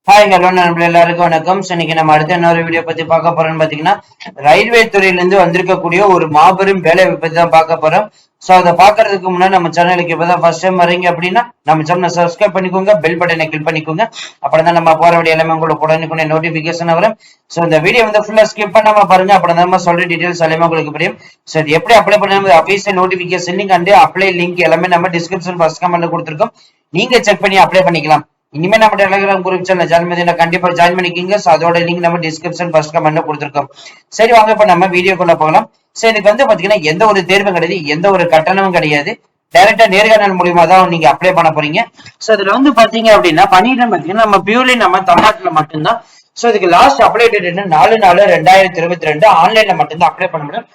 Hi hello நண்பர்கள் எல்லாருக்கும் வணக்கம். இன்னைக்கு நம்ம அடுத்த இன்னொரு வீடியோ பத்தி பார்க்க போறோம்னு பாத்தீங்கன்னா ரயில்வே துறையிலிருந்து வந்திருக்கக்கூடிய ஒரு மாபெரும் வேலை பத்தி தான் பார்க்க போறோம். சோ அதை பாக்குறதுக்கு முன்னாடி நம்ம சேனலுக்கு இப்பதான் ஃபர்ஸ்ட் டைம் வரீங்க அப்படின்னா நம்ம சேனலை சப்ஸ்கிரைப் பண்ணிக்கோங்க, பெல் பட்டனை கிளிக் பண்ணிக்கோங்க. அப்படிதான் நம்ம போற வீடியோ எல்லாமே உங்களுக்கு உடனே நோட்டிபிகேஷன் வரும். சோ இந்த வீடியோ வந்து ஃபுல்லா ஸ்கிப் பண்ணாம பாருங்க, அப்படிதான் நம்ம சொல்ற டீடைல்ஸ் எல்லாமே உங்களுக்கு புரியும். சோ இது எப்படி அப்ளை பண்ண official notification link and apply link எல்லாமே நம்ம டிஸ்கிரிப்ஷன் ஃபர்ஸ்ட் கமெண்ட்ல கொடுத்துருக்கோம். நீங்க செக் பண்ணி அப்ளை பண்ணிக்கலாம். இனிமே நம்ம டெலிகிராம் குரூப் சேனல் ஜாயின் பண்ணி கண்டிப்பா ஜாயின் பண்ணிக்கிங்க. அதோட லிங்க் நம்ம டிஸ்கிரிப்ஷன் ஃபர்ஸ்ட் கமெண்ட்ல கொடுத்துருக்கோம். சரி வாங்க இப்ப நம்ம வீடியோக்குள்ள போகலாம். சரி இதுக்கு வந்து பாத்தீங்கன்னா எந்த ஒரு தேர்வும் கிடையாது, எந்த ஒரு கட்டணமும் கிடையாது. டைரக்டா நேர்காணல் மூலியமா தான் நீங்க அப்ளை பண்ண போறீங்க. சோ இதுல வந்து பாத்தீங்க அப்படின்னா பணியிடம் பாத்தீங்கன்னா நம்ம பியூர்லி நம்ம தமிழ்நாட்டுல மட்டும்தான். சோ இதுக்கு லாஸ்ட் அப்ளை டேட் 4/4/2022 ஆன்லைன்ல மட்டும்தான் அப்ளை பண்ண முடியும்.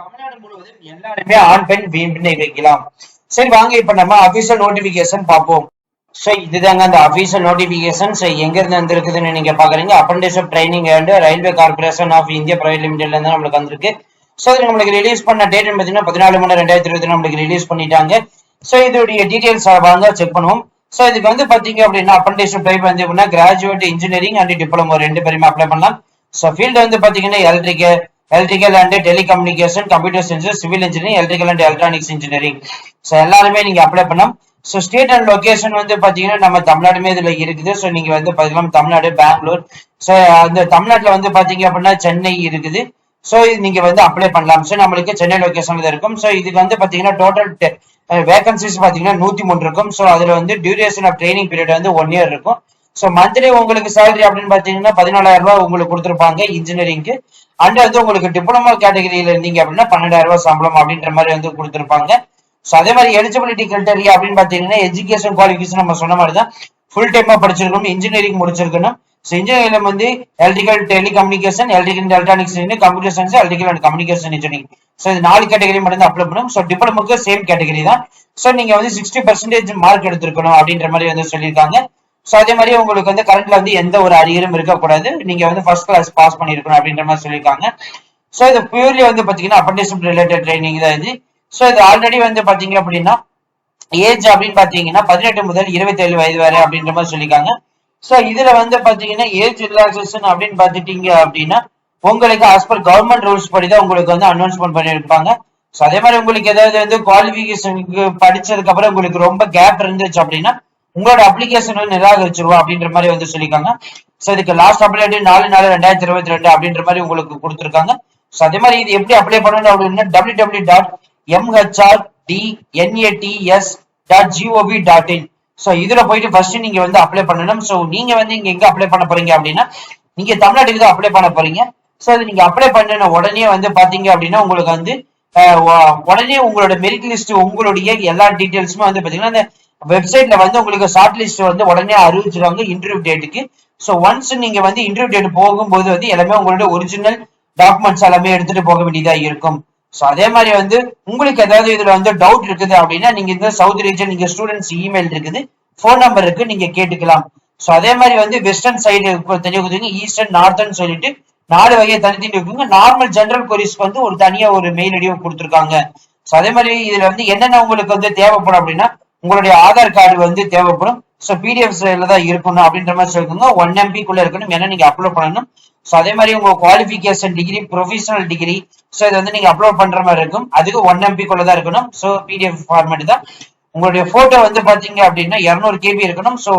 தமிழ்நாடு முழுவதும் எல்லாருமே ஆண் பெண் விண்ணப்பிக்கலாம். சரி வாங்க இப்ப நம்ம அபிஷியல் நோட்டிபிகேஷன் பார்ப்போம். சோ இதுதாங்க அந்த அபிஷியல் நோட்டிபிகேஷன். சோ எங்க இருந்து வந்திருக்குதுன்னு நீங்க பாக்குறீங்க. Apprentice training and railway corporation of India private லிமிடெட்ல இருந்து நம்மளுக்கு வந்திருக்கு. சோ இது நம்மளுக்கு ரிலீஸ் பண்ண டேட் பாத்தீங்கன்னா 14/3/2020 நம்மளுக்கு ரிலீஸ் பண்ணிட்டாங்க. சோ இதோடைய டீடைல்ஸ் வாங்க செக் பண்ணுவோம். சோ இதுக்கு வந்து பாத்தீங்க அப்படின்னா அப்ரண்டிஸ்ஷிப் டைப் வந்து எப்படின்னா கிராஜுவேட் இன்ஜினியரிங் அண்ட் டிப்ளமோ ரெண்டு பேருமே அப்ளை பண்ணலாம். சோ ஃபீல்டு வந்து பாத்தீங்கன்னா electrical and telecommunication, computer science, civil engineering, electrical and electronics engineering. So எல்லாருமே நீங்க அப்ளை பண்ணலாம். சோ ஸ்டேட் அண்ட் லொகேஷன் வந்து பாத்தீங்கன்னா நம்ம தமிழ்நாடுமே இதுல இருக்குது. சோ நீங்க வந்து பாத்தீங்கன்னா தமிழ்நாடு, பெங்களூர். சோ அந்த தமிழ்நாட்டுல வந்து பாத்தீங்க அப்படின்னா சென்னை இருக்குது. சோ நீங்க வந்து அப்ளை பண்ணலாம். சோ நம்மளுக்கு சென்னை லொகேஷன்ல இருக்கும். சோ இதுக்கு வந்து பாத்தீங்கன்னா டோட்டல் வேகன்சிஸ் பாத்தீங்கன்னா 103 இருக்கும். சோ அதுல வந்து டியூரேஷன் ஆஃப் ட்ரைனிங் பீரியட் வந்து 1 இயர் இருக்கும். சோ மந்த்லி உங்களுக்கு சேலரி அப்படின்னு பாத்தீங்கன்னா 14,000 ரூபாய் உங்களுக்கு கொடுத்துருப்பாங்க இன்ஜினியரிங்க்கு. அண்ட் வந்து உங்களுக்கு டிப்ளமோ கேட்டகரியில இருந்தீங்க அப்படின்னா 12,000 ரூபாய் சம்பளம் அப்படின்ற மாதிரி வந்து கொடுத்துருப்பாங்க. சோ அதே மாதிரி எலிஜிபிலிட்டி கிரைட்டீரியா அப்படின்னு பாத்தீங்கன்னா எஜுகேஷன் குவாலிஃபிகேஷன் நம்ம சொன்ன மாதிரி தான் ஃபுல் டைமா படிச்சிருக்கணும், இன்ஜினியரிங் முடிச்சிருக்கணும். சோ இன்ஜினியரிங் வந்து electrical telecommunication, electrical and electronics engineering, computer science, electrical and communication engineering. So இது 4 கேட்டகரி மட்டும் தான் அப்ளை பண்ணும். சோ டிப்ளமோக்கு சேம் கேட்டகரி தான். சோ நீங்க வந்து 60% மார்க் எடுத்திருக்கணும் அப்படின்ற மாதிரி வந்து சொல்லியிருக்காங்க. சோ அதே மாதிரி உங்களுக்கு வந்து கரண்ட்ல வந்து எந்த ஒரு அரியரும் இருக்கக்கூடாது, நீங்க வந்து ஃபர்ஸ்ட் கிளாஸ் பாஸ் பண்ணிருக்கணும் அப்படின்ற மாதிரி சொல்லியிருக்காங்க. சோ இது பியூர்லி வந்து பாத்தீங்கன்னா அப்ரண்டிஸ்ஷிப் ரிலேட்டட் ட்ரைனிங் தான் இது. சோ இது ஆல்ரெடி வந்து பாத்தீங்க அப்படின்னா ஏஜ் அப்படின்னு பாத்தீங்கன்னா 18 முதல் 27 வயது வரை அப்படின்ற மாதிரி சொல்லியிருக்காங்க. சோ இதுல வந்து பாத்தீங்கன்னா ஏஜ் ரிலாக்சேஷன் அப்படின்னு பாத்துட்டீங்க அப்படின்னா உங்களுக்கு ஆஸ் பர் கவர்மெண்ட் ரூல்ஸ் படிதான் உங்களுக்கு வந்து அனௌன்ஸ்மெண்ட் பண்ணிருப்பாங்க. சோ அதே மாதிரி உங்களுக்கு ஏதாவது வந்து குவாலிபிகேஷனுக்கு படிச்சதுக்கு அப்புறம் உங்களுக்கு ரொம்ப கேப் இருந்துச்சு அப்படின்னா உங்களோட அப்ளிகேஷன் வந்து நிராகரிச்சிருவோம் அப்படின்ற மாதிரி வந்து சொல்லியிருக்காங்க. சோ இதுக்கு லாஸ்ட் அப்ளை டேட் 4/4/2022 அப்படின்ற மாதிரி உங்களுக்கு கொடுத்துருக்காங்க. சோ அதே மாதிரி இது எப்படி அப்ளை பண்ணணும் அப்படின்னா www.mhrnats.gov.in. சோ இதுல போயிட்டு ஃபர்ஸ்ட் நீங்க வந்து அப்ளை பண்ணணும். சோ நீங்க வந்து இங்க எங்க அப்ளை பண்ண போறீங்க அப்படின்னா நீங்க தமிழ்நாட்டுக்கு தான் அப்ளை பண்ண போறீங்க. சோ இது நீங்க அப்ளை பண்ணின உடனே வந்து பாத்தீங்க அப்படின்னா உங்களுக்கு வந்து உடனே உங்களோட மெரிட் லிஸ்ட் உங்களுடைய எல்லா டீடைல்ஸுமே வந்து பாத்தீங்கன்னா அந்த வெப்சைட்ல வந்து உங்களுக்கு ஷார்ட் லிஸ்ட் வந்து உடனே அறிவிச்சிருவாங்க இன்டர்வியூ டேட்டுக்கு. சோ ஒன்ஸ் நீங்க வந்து இன்டர்வியூ டேட் போகும்போது வந்து எல்லாமே உங்களோட ஒரிஜினல் டாக்குமெண்ட்ஸ் எல்லாமே எடுத்துட்டு போக வேண்டியதா இருக்கும். சோ அதே மாதிரி வந்து உங்களுக்கு ஏதாவது இதுல வந்து டவுட் இருக்குது அப்படின்னா நீங்க இந்த சவுத் ரீஜன் நீங்க ஸ்டூடெண்ட்ஸ் இமெயில் இருக்குது, போன் நம்பர் இருக்கு, நீங்க கேட்டுக்கலாம். சோ அதே மாதிரி வந்து வெஸ்டர்ன் சைடு தெரியுங்க, ஈஸ்டர்ன் நார்த்தன் சொல்லிட்டு 4 வகையை தனித்தனி இருக்குங்க. நார்மல் ஜெனரல் கொரிஸ்க்கு வந்து ஒரு தனியா ஒரு மெயில் ஐடியும் கொடுத்துருக்காங்க. சோ அதே மாதிரி இதுல வந்து என்னென்ன உங்களுக்கு வந்து தேவைப்படும் அப்படின்னா உங்களுடைய ஆதார் கார்டு வந்து தேவைப்படும். சோ பிடிஎஃப் தான் இருக்கணும் அப்படின்ற மாதிரி சொல்லிருக்காங்க. 1 MB குள்ள இருக்கணும், ஏன்னா நீங்க அப்லோட் பண்ணணும். சோ அதே மாதிரி உங்க qualification degree, professional degree, so இதை வந்து நீங்க அப்லோட் பண்ற மாதிரி இருக்கும். அதுக்கு 1 MB குள்ள தான் இருக்கணும். சோ பிடிஎஃப் ஃபார்மேட் தான். உங்களுடைய போட்டோ வந்து பாத்தீங்க அப்படின்னா 200 KB இருக்கணும். சோ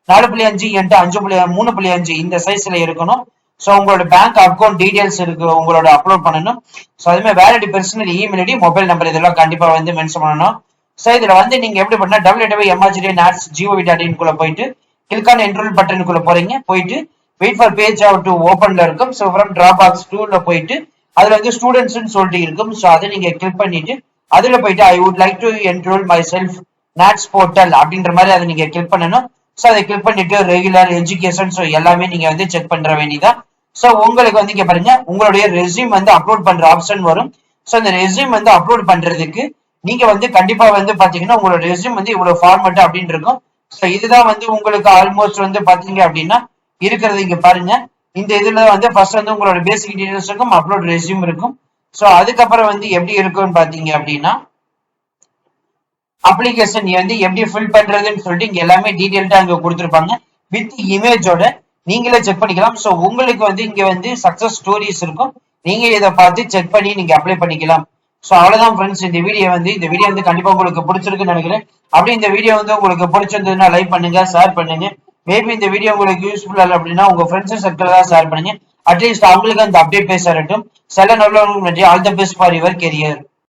4.5 x 5.3.5 இந்த சைஸ்ல இருக்கணும். சோ உங்களோட பேங்க் அக்கௌண்ட் டீடைல்ஸ் இருக்கு உங்களோட அப்லோட் பண்ணணும். சோ அதே மாதிரி valid personal email ID, mobile number இதெல்லாம் கண்டிப்பா வந்து மென்ஷன் பண்ணணும். சோ இதுல வந்து நீங்க எப்படி பண்ணா www.mhrnats.gov.in குள்ள போயிட்டு கிளிக் ஆன் என்ரோல் பட்டனுக்குள்ள போறீங்க. போயிட்டு வெயிட் ஃபார் பேஜ் டு ஓபன்ல இருக்கும். சோ ஃப்ரம் டிராப் பாக்ஸ் 2ல போயிட்டு அதுல வந்து ஸ்டூடெண்ட்ஸ்னு சொல்லிட்டு இருக்கும். சோ அதை நீங்க கிளிக் பண்ணிட்டு அதுல போயிட்டு I would like to enrol myself NATS portal அப்படின்ற மாதிரி அதை நீங்க கிளிக் பண்ணணும். சோ அதை கிளிக் பண்ணிட்டு ரெகுலர் எஜுகேஷன் சோ எல்லாமே நீங்க வந்து செக் பண்ற வேண்டியதான். சோ உங்களுக்கு வந்து இங்க பாருங்க உங்களுடைய ரெஸ்யூம் வந்து அப்லோட் பண்ற ஆப்ஷன் வரும். சோ இந்த ரெஸ்யூம் வந்து அப்லோட் பண்றதுக்கு நீங்க வந்து கண்டிப்பா வந்து பாத்தீங்கன்னா உங்களோட ரெஸ்யூம் வந்து இவ்வளவு ஃபார்மட் அப்படின்னு இருக்கும். சோ இதுதான் வந்து உங்களுக்கு ஆல்மோஸ்ட் வந்து பாத்தீங்க அப்படின்னா இருக்கிறது. இங்க பாருங்க இந்த இதுல வந்து ஃபர்ஸ்ட் வந்து உங்களோட பேசிக் டீடைல்ஸ் இருக்கும், அப்லோட் ரெஸ்யூம் இருக்கும். சோ அதுக்கப்புறம் வந்து எப்படி இருக்கும்னு பாத்தீங்க அப்படின்னா அப்ளிகேஷன் வந்து எப்படி ஃபில் பண்றதுன்னு சொல்லிட்டு இங்க எல்லாமே டீடைல்டா அங்க கொடுத்துருப்பாங்க. வித் இமேஜோட நீங்களே செக் பண்ணிக்கலாம். ஸோ உங்களுக்கு வந்து இங்க வந்து சக்சஸ் ஸ்டோரிஸ் இருக்கும், நீங்க இதை பார்த்து செக் பண்ணி நீங்க அப்ளை பண்ணிக்கலாம். ஸோ அவ்வளவுதான் ஃப்ரெண்ட்ஸ், இந்த வீடியோ வந்து கண்டிப்பா உங்களுக்கு பிடிச்சிருக்குன்னு நினைக்கிறேன். அப்படி இந்த வீடியோ வந்து உங்களுக்கு பிடிச்சிருந்ததுன்னா லைக் பண்ணுங்க, ஷேர் பண்ணுங்க. மேபி இந்த வீடியோ உங்களுக்கு யூஸ்ஃபுல் இல்லை அப்படின்னா உங்க ஃப்ரெண்ட்ஸ் சர்க்கிள் தான் ஷேர் பண்ணுங்க. அட்லீஸ்ட் அவங்களுக்கு அந்த அப்டேட் பேச வரட்டும். சில நல்ல all the best for your career.